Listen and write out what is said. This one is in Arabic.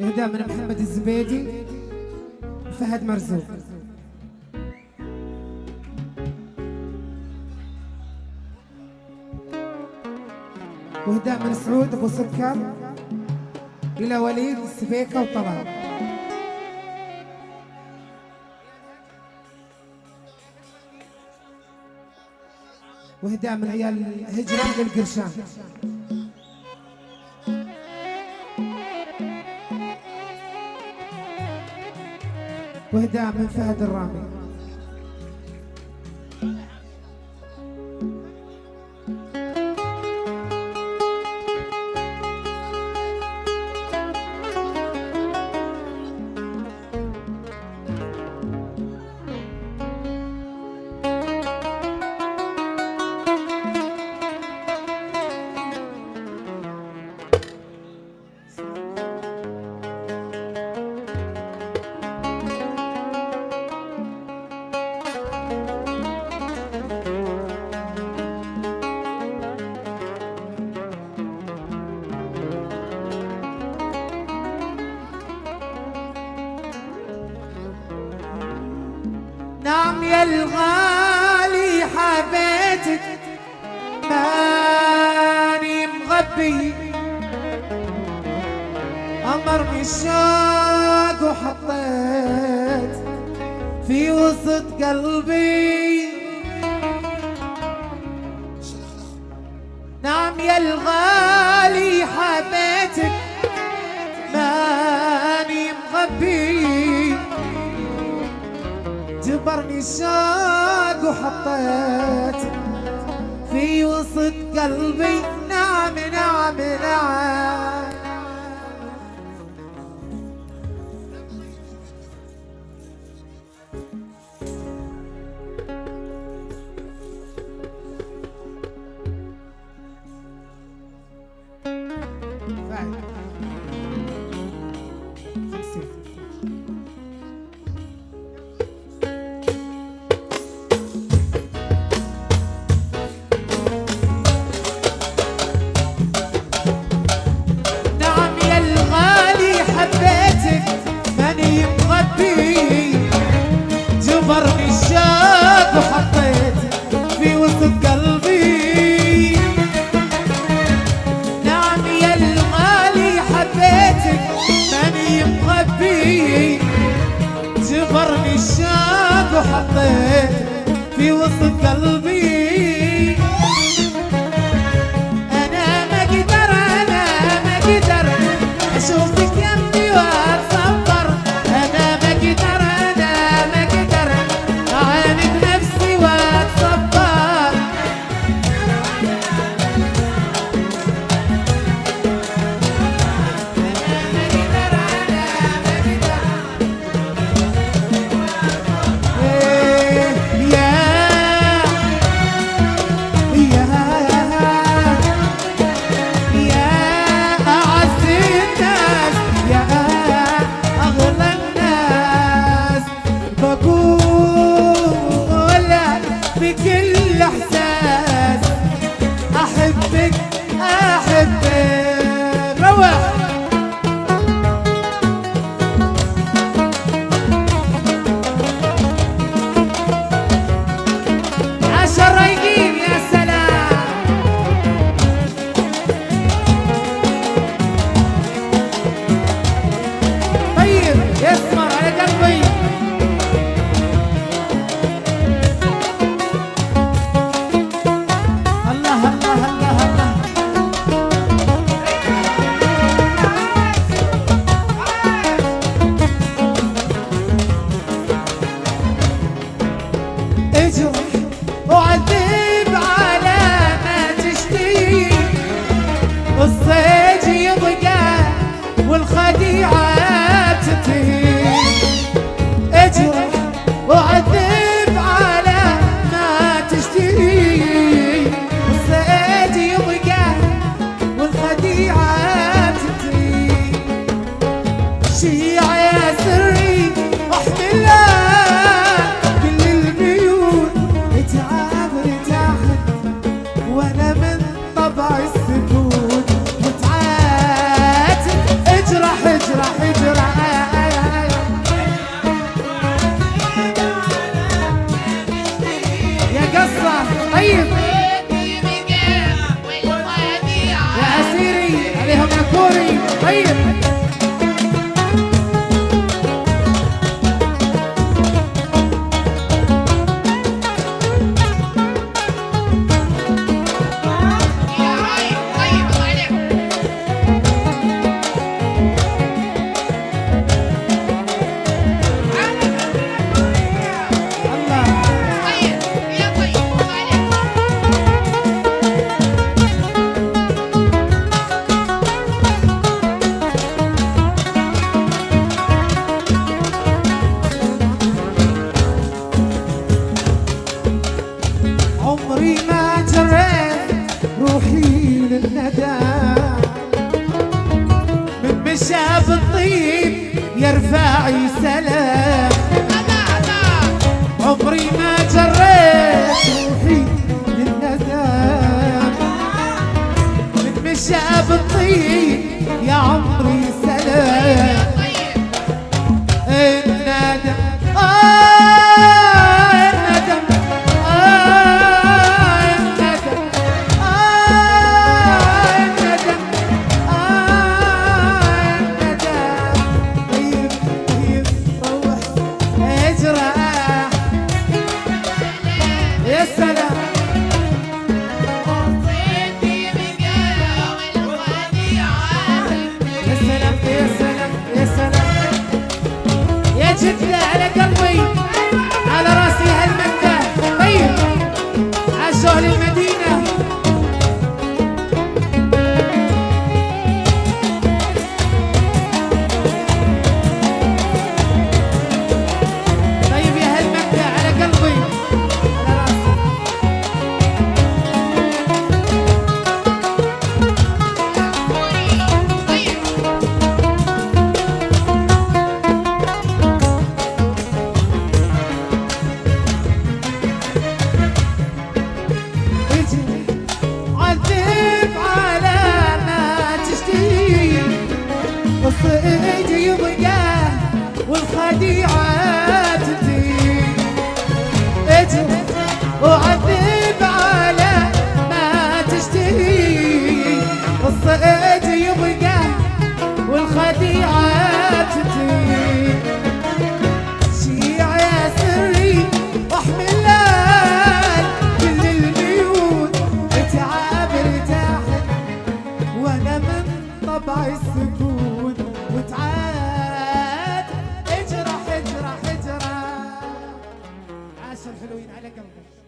إهداء من محمد الزبيدي فهد مرزوق. وإهداء من سعود أبو سكر إلى وليد السبيكة وطلال. وإهداء من عيال هجرة للقرشان. وإهداء من فهد الرامي. نعم يا الغالي حبيتك ماني مغبي، أمرني الشوق وحطيت في وسط قلبي. نعم يا الغالي حبيتك ماني مغبي، جبرني الشوق وحطيت في وسط قلبي. نعم نعم نعم جبرني الشوق وحطيت في وسط قلبي. نعم يا الغالي حبيتك ماني مغبي، جبرني الشوق وحطيت في وسط قلبي. أنا ما أقدر أشوفك يمي وأتصبر، أنا ما أقدر أعاند نفسي وأتصبر. بكل احساس احبك احبك. روح عشر رايقين يا سلام. طيب يسمر على قلبي. وعذب على ما تشتهي، الصيد يبقى والخديعة تنتهي. اجرح وعذب على ما تشتهي، الصيد يبقى والخديعة تنتهي. شيع يا سري احملها كل البيوت ارتاحت، وانا من طبع السكون متعاتب. اجرح طيب عمري ما جريت روحي للندى من مشى بالطيب يرفع سلام عمري ما جريت روحي للندى من مشى بالطيب يا عمري سلام الندى جدة على قلبي على راسي هالمكة طيب عاشوا أهل المدينة طيب يا هالمكة على قلبي على راسي والصيد يبقى والخديعة تزيد اجري وعذب على ما تشتهي والصيد يبقى والخديعة تزيد شيع يا سري واحمل كل البيوت اتعاب ارتاحت وانا من طبع السكون وتعاد اجرح اجرح اجرح عاشوا الحلوين على قلبي.